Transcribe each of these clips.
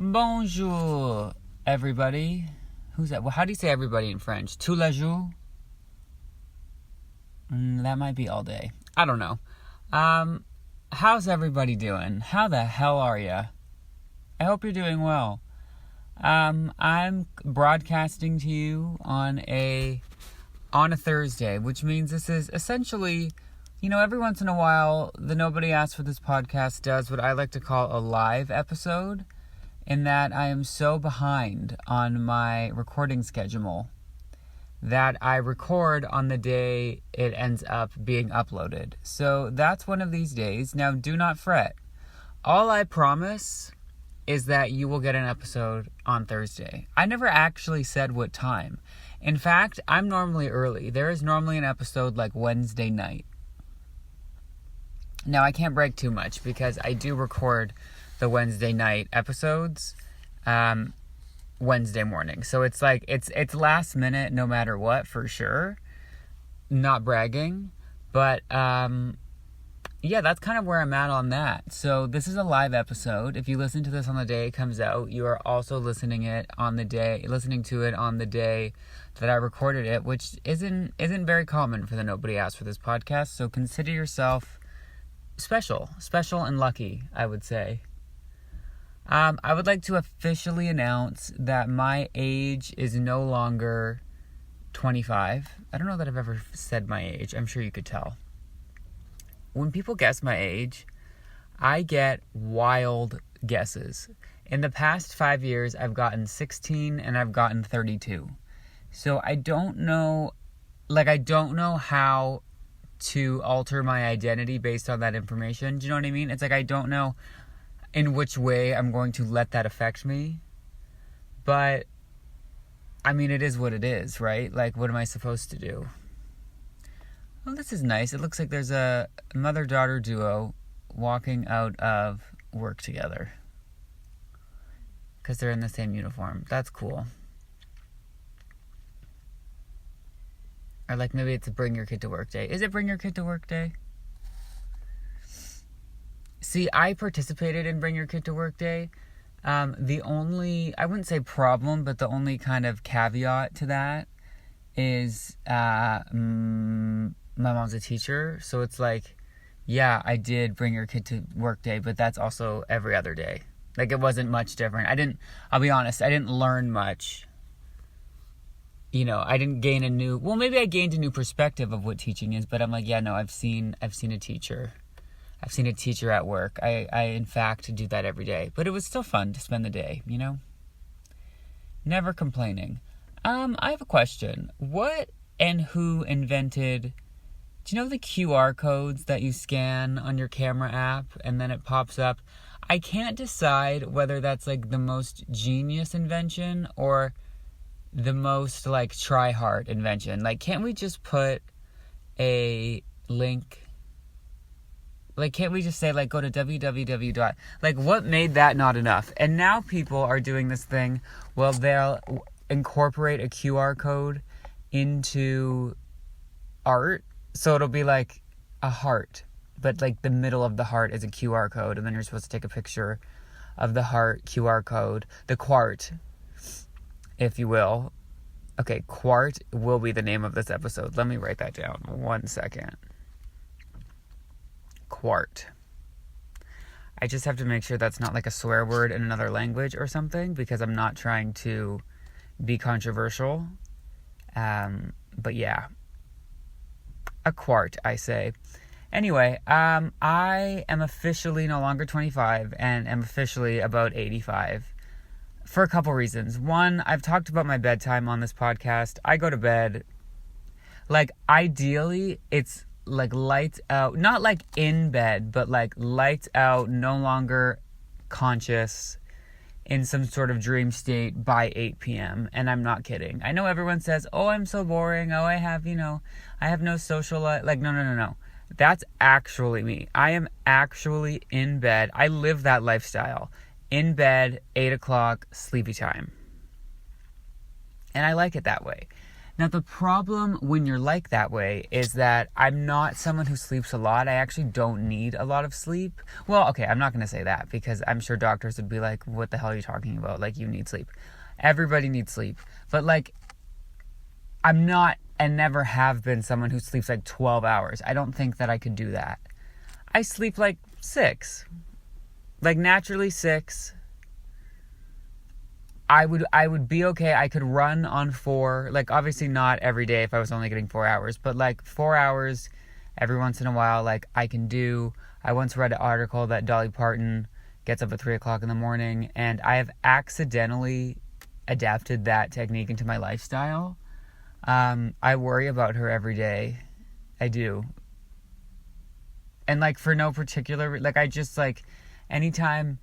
Bonjour, everybody. Who's that? Well, how do you say everybody in French? Tous les jours? That might be all day. I don't know. How's everybody doing? How the hell are you? I hope you're doing well. I'm broadcasting to you on a Thursday, which means this is essentially, every once in a while, the Nobody Asked for This podcast does what I like to call a live episode, in that I am so behind on my recording schedule that I record on the day it ends up being uploaded. So that's one of these days. Now, do not fret. All I promise is that you will get an episode on Thursday. I never actually said what time. In fact, I'm normally early. There is normally an episode like Wednesday night. Now, I can't brag too much because I do record the Wednesday night episodes Wednesday morning. So it's like, it's last minute no matter what, for sure. Not bragging. But, yeah, that's kind of where I'm at on that. So this is a live episode. If you listen to this on the day it comes out, you are also listening to it on the day that I recorded it, which isn't very common for the Nobody Asked for This podcast. So consider yourself special and lucky, I would say. I would like to officially announce that my age is no longer 25. I don't know that I've ever said my age. I'm sure you could tell. When people guess my age, I get wild guesses. In the past 5 years, I've gotten 16 and I've gotten 32. So I don't know how to alter my identity based on that information. Do you know what I mean? It's like I don't know in which way I'm going to let that affect me. But, I mean, it is what it is, right? Like, what am I supposed to do? Well, this is nice. It looks like there's a mother-daughter duo walking out of work together. Because they're in the same uniform. That's cool. Or like maybe it's a Bring Your Kid to Work Day. Is it Bring Your Kid to Work Day? See, I participated in Bring Your Kid to Work Day. The only, I wouldn't say problem, but the only kind of caveat to that is my mom's a teacher. So it's like, yeah, I did Bring Your Kid to Work Day, but that's also every other day. Like, it wasn't much different. I'll be honest, I didn't learn much. I didn't gain maybe I gained a new perspective of what teaching is, but I'm like, yeah, no, I've seen a teacher. I've seen a teacher at work. I in fact do that every day. But it was still fun to spend the day, Never complaining. I have a question. What and who invented, do you know the QR codes that you scan on your camera app and then it pops up? I can't decide whether that's like the most genius invention or the most like try hard invention. Like, can't we just put a link? Like, can't we just say, like, go to www. Like, what made that not enough? And now people are doing this thing. Well, they'll incorporate a QR code into art. So it'll be like a heart. But, like, the middle of the heart is a QR code. And then you're supposed to take a picture of the heart QR code. The Qwart, if you will. Okay, Qwart will be the name of this episode. Let me write that down. 1 second. Qwart. I just have to make sure that's not like a swear word in another language or something, because I'm not trying to be controversial. But yeah. A Qwart, I say. Anyway, I am officially no longer 25 and am officially about 85 for a couple reasons. One, I've talked about my bedtime on this podcast. I go to bed, like, ideally, it's like lights out, not like in bed, but like lights out, no longer conscious, in some sort of dream state by 8 p.m. And I'm not kidding. I know everyone says, oh, I'm so boring. Oh, I have no social life. Like, no. That's actually me. I am actually in bed. I live that lifestyle. In bed, 8 o'clock, sleepy time. And I like it that way. Now, the problem when you're like that way is that I'm not someone who sleeps a lot. I actually don't need a lot of sleep. Well, okay, I'm not going to say that because I'm sure doctors would be like, what the hell are you talking about? Like, you need sleep. Everybody needs sleep. But, like, I'm not and never have been someone who sleeps like 12 hours. I don't think that I could do that. I sleep like 6. Like, naturally 6. I would be okay. I could run on 4. Like, obviously not every day if I was only getting 4 hours. But, like, 4 hours every once in a while, like, I can do. I once read an article that Dolly Parton gets up at 3 o'clock in the morning. And I have accidentally adapted that technique into my lifestyle. I worry about her every day. I do. And, like, for no particular... Like, I just, like, anytime...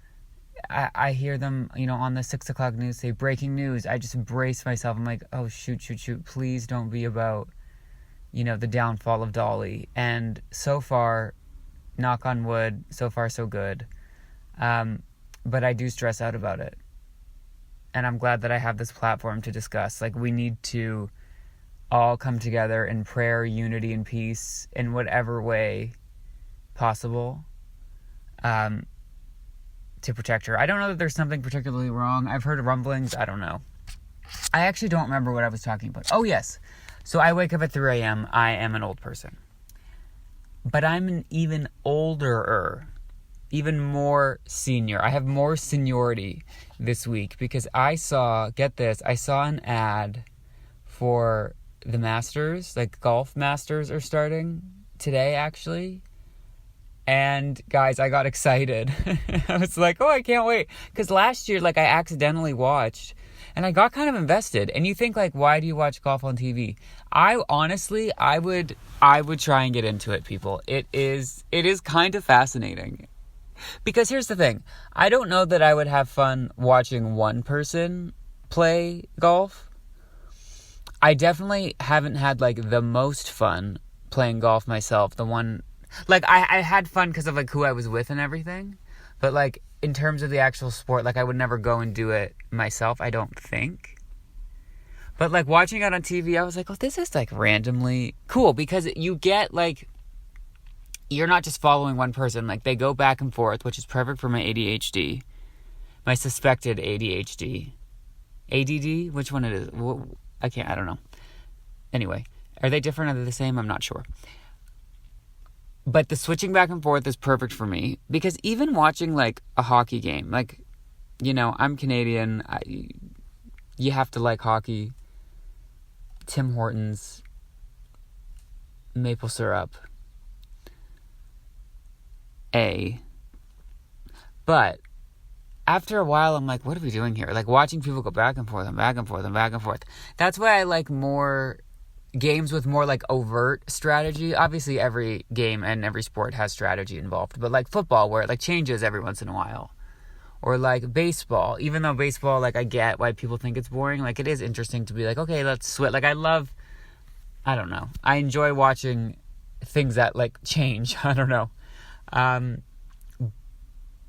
I hear them, on the 6 o'clock news say breaking news. I just brace myself. I'm like, oh, shoot. Please don't be about, the downfall of Dolly. And so far, knock on wood, so far so good. But I do stress out about it. And I'm glad that I have this platform to discuss. Like, we need to all come together in prayer, unity, and peace in whatever way possible. To protect her. I don't know that there's something particularly wrong. I've heard rumblings. I don't know. I actually don't remember what I was talking about. Oh, yes. So I wake up at 3 a.m. I am an old person. But I'm an even older, even more senior. I have more seniority this week because I saw an ad for the Masters, like golf Masters are starting today, actually. And, guys, I got excited. I was like, oh, I can't wait. Because last year, like, I accidentally watched. And I got kind of invested. And you think, like, why do you watch golf on TV? I would try and get into it, people. It is kind of fascinating. Because here's the thing. I don't know that I would have fun watching one person play golf. I definitely haven't had, like, the most fun playing golf myself. Like, I had fun because of, like, who I was with and everything. But, like, in terms of the actual sport, like, I would never go and do it myself, I don't think. But, like, watching it on TV, I was like, oh, this is, like, randomly cool. Because you get, like, you're not just following one person. Like, they go back and forth, which is perfect for my ADHD. My suspected ADHD. ADD? Which one it is? I don't know. Anyway, are they different? Are they the same? I'm not sure. But the switching back and forth is perfect for me. Because even watching, like, a hockey game, like, I'm Canadian. You have to like hockey. Tim Hortons. Maple syrup. But after a while, I'm like, what are we doing here? Like, watching people go back and forth and back and forth and back and forth. That's why I like more... games with more, like, overt strategy. Obviously, every game and every sport has strategy involved. But, like, football, where it, like, changes every once in a while. Or, like, baseball. Even though baseball, like, I get why people think it's boring. Like, it is interesting to be like, okay, let's switch. Like, I don't know. I enjoy watching things that, like, change. I don't know.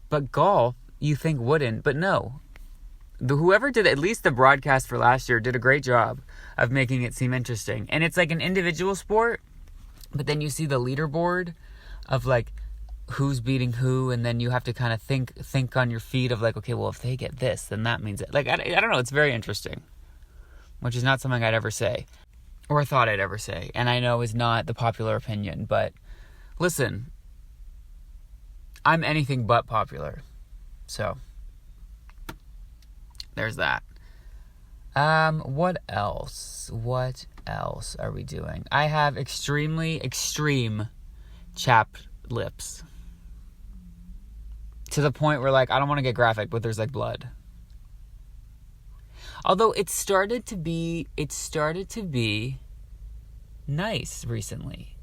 But golf, you think wouldn't. But no. Whoever did at least the broadcast for last year did a great job of making it seem interesting. And it's like an individual sport, but then you see the leaderboard of, like, who's beating who, and then you have to kind of think on your feet of, like, okay, well, if they get this, then that means it. Like, I don't know, it's very interesting, which is not something I'd ever say, or thought I'd ever say, and I know is not the popular opinion, but listen, I'm anything but popular, so... there's that. What else? What else are we doing? I have extreme chapped lips. To the point where, like, I don't want to get graphic, but there's, like, blood. Although it started to be nice recently.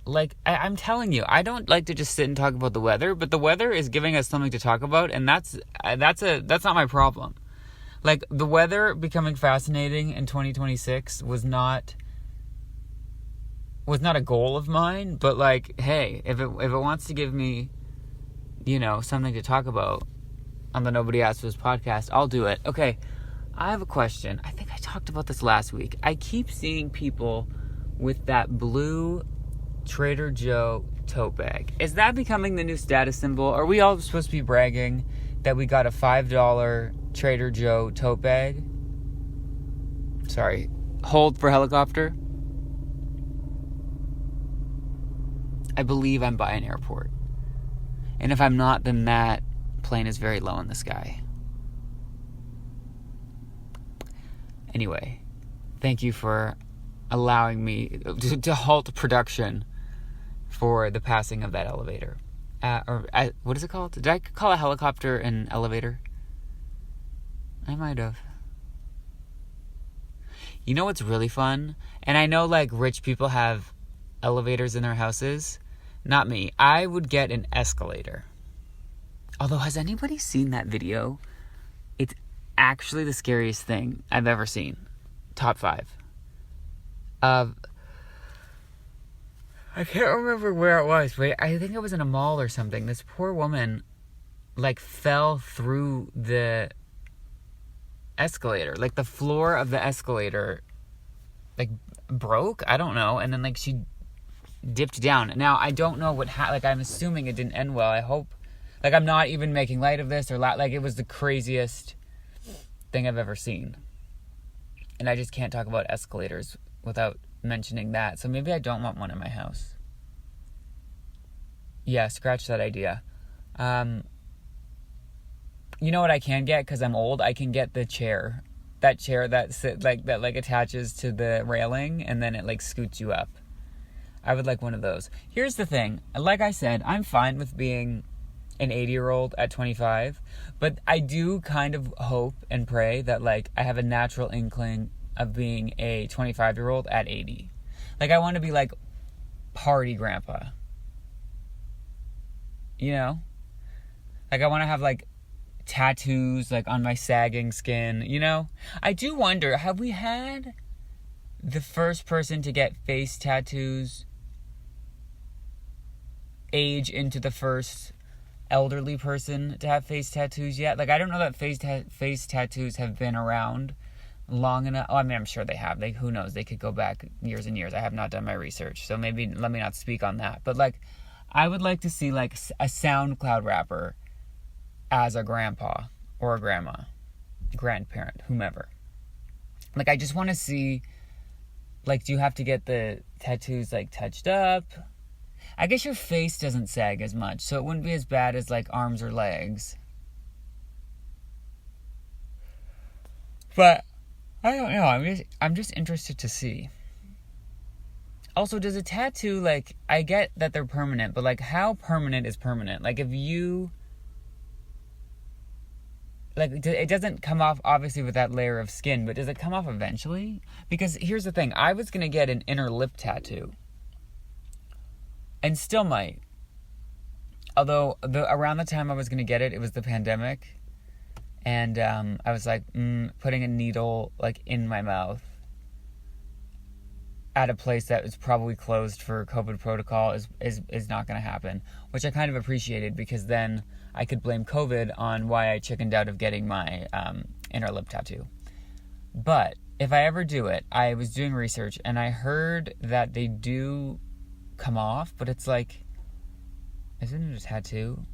Like, I'm telling you, I don't like to just sit and talk about the weather, but the weather is giving us something to talk about, and that's not my problem. Like, the weather becoming fascinating in 2026 was not a goal of mine, but, like, hey, if it wants to give me, something to talk about on the Nobody Asked Us podcast, I'll do it. Okay, I have a question. I think I talked about this last week. I keep seeing people with that blue Trader Joe tote bag. Is that becoming the new status symbol? Are we all supposed to be bragging that we got a $5 Trader Joe tote bag? Sorry. Hold for helicopter. I believe I'm by an airport. And if I'm not, then that plane is very low in the sky. Anyway, thank you for allowing me to halt production for the passing of that elevator. What is it called? Did I call a helicopter an elevator? I might have. You know what's really fun? And I know like rich people have elevators in their houses. Not me. I would get an escalator. Although, has anybody seen that video? It's actually the scariest thing I've ever seen. Top 5. I can't remember where it was. Wait, I think it was in a mall or something. This poor woman, like, fell through the escalator. Like, the floor of the escalator, like, broke? I don't know. And then, like, she dipped down. Now, I don't know what like, I'm assuming it didn't end well. I hope. Like, I'm not even making light of this or like, it was the craziest thing I've ever seen. And I just can't talk about escalators without mentioning that. So maybe I don't want one in my house. Yeah, scratch that idea. You know what I can get? Because I'm old, I can get the chair. That chair that attaches to the railing and then it like scoots you up. I would like one of those. Here's the thing. Like I said, I'm fine with being an 80-year-old at 25, but I do kind of hope and pray that like I have a natural inkling of being a 25-year-old at 80. Like I want to be like party grandpa. You know? Like I want to have like tattoos like on my sagging skin, you know? I do wonder, have we had the first person to get face tattoos age into the first elderly person to have face tattoos yet? Like, I don't know that face tattoos have been around long enough. Oh, I mean, I'm sure they have. Like, who knows? They could go back years and years. I have not done my research, so maybe let me not speak on that. But, like, I would like to see, like, a SoundCloud rapper as a grandpa or a grandma, grandparent, whomever. Like, I just want to see, like, do you have to get the tattoos, like, touched up? I guess your face doesn't sag as much, so it wouldn't be as bad as, like, arms or legs. But I don't know. I'm just interested to see. Also, does a tattoo, like, I get that they're permanent, but, like, how permanent is permanent? Like, if you, like, it doesn't come off, obviously, with that layer of skin, but does it come off eventually? Because here's the thing. I was going to get an inner lip tattoo. And still might. Although, around the time I was going to get it, it was the pandemic. And I was like, putting a needle, like, in my mouth at a place that was probably closed for COVID protocol is not going to happen. Which I kind of appreciated, because then I could blame COVID on why I chickened out of getting my inner lip tattoo. But if I ever do it, I was doing research, and I heard that they do come off, but it's like, isn't it a tattoo?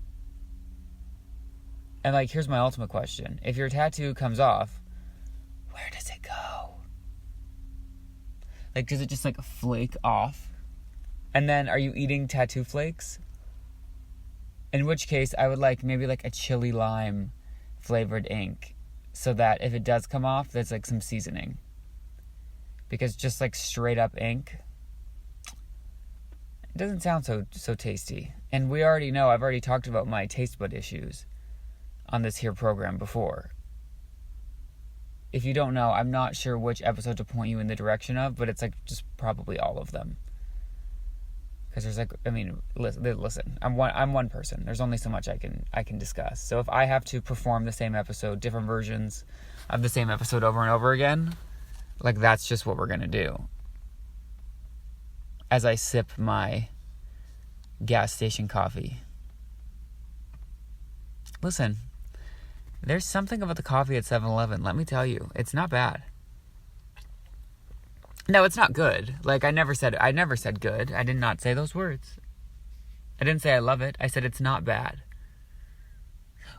And like, here's my ultimate question. If your tattoo comes off, where does it go? Like, does it just like flake off? And then are you eating tattoo flakes? In which case, I would like maybe like a chili lime flavored ink, so that if it does come off, there's like some seasoning. Because just like straight up ink, it doesn't sound so tasty. And we already know, I've already talked about my taste bud issues on this here program before. If you don't know, I'm not sure which episode to point you in the direction of, but it's like just probably all of them. Because there's like, I mean, listen, I'm one person. There's only so much I can discuss. So if I have to perform the same episode, different versions of the same episode over and over again, like that's just what we're gonna do. As I sip my gas station coffee. Listen, there's something about the coffee at 7-Eleven, let me tell you. It's not bad. No, it's not good. Like, I never said good. I did not say those words. I didn't say I love it. I said it's not bad.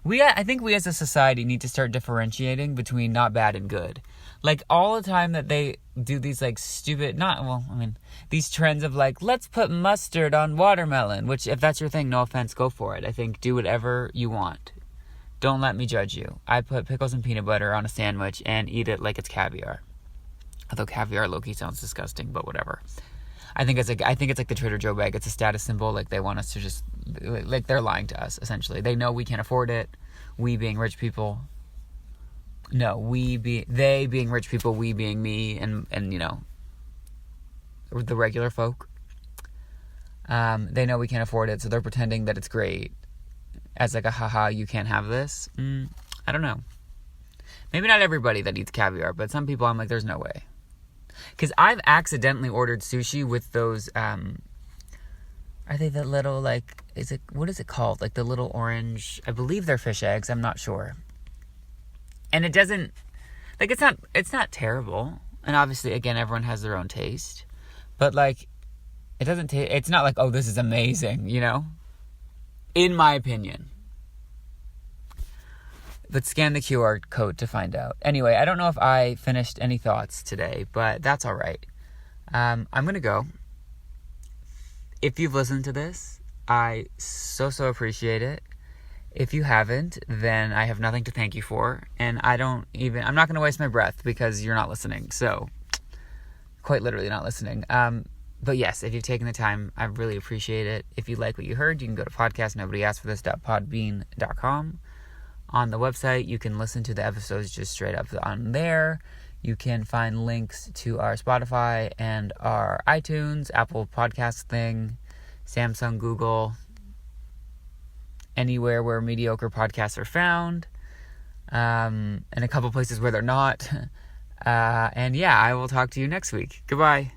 I think we as a society need to start differentiating between not bad and good. Like, all the time that they do these, like, stupid, these trends of, like, let's put mustard on watermelon, which, if that's your thing, no offense, go for it. I think do whatever you want. Don't let me judge you. I put pickles and peanut butter on a sandwich and eat it like it's caviar. Although caviar low-key sounds disgusting, but whatever. I think it's like the Trader Joe bag. It's a status symbol. Like, they want us to just, like, they're lying to us, essentially. They know we can't afford it. We being rich people. No, they being rich people, we being me, and you know, the regular folk. They know we can't afford it, so they're pretending that it's great. As like a haha, you can't have this. I don't know. Maybe not everybody that eats caviar, but some people I'm like, there's no way. Because I've accidentally ordered sushi with those, are they the little, like, what is it called? Like the little orange, I believe they're fish eggs, I'm not sure. And it doesn't, like, it's not terrible. And obviously, again, everyone has their own taste. But, like, it doesn't taste, it's not like, oh, this is amazing, you know? In my opinion. But scan the QR code to find out. Anyway, I don't know if I finished any thoughts today, but that's all right. I'm going to go. If you've listened to this, I so appreciate it. If you haven't, then I have nothing to thank you for. And I'm not going to waste my breath because you're not listening. So, quite literally not listening. But yes, if you've taken the time, I really appreciate it. If you like what you heard, you can go to podcastnobodyaskforthis.podbean.com. On the website, you can listen to the episodes just straight up on there. You can find links to our Spotify and our iTunes, Apple Podcast thing, Samsung, Google, anywhere where mediocre podcasts are found, and a couple places where they're not. And yeah, I will talk to you next week. Goodbye.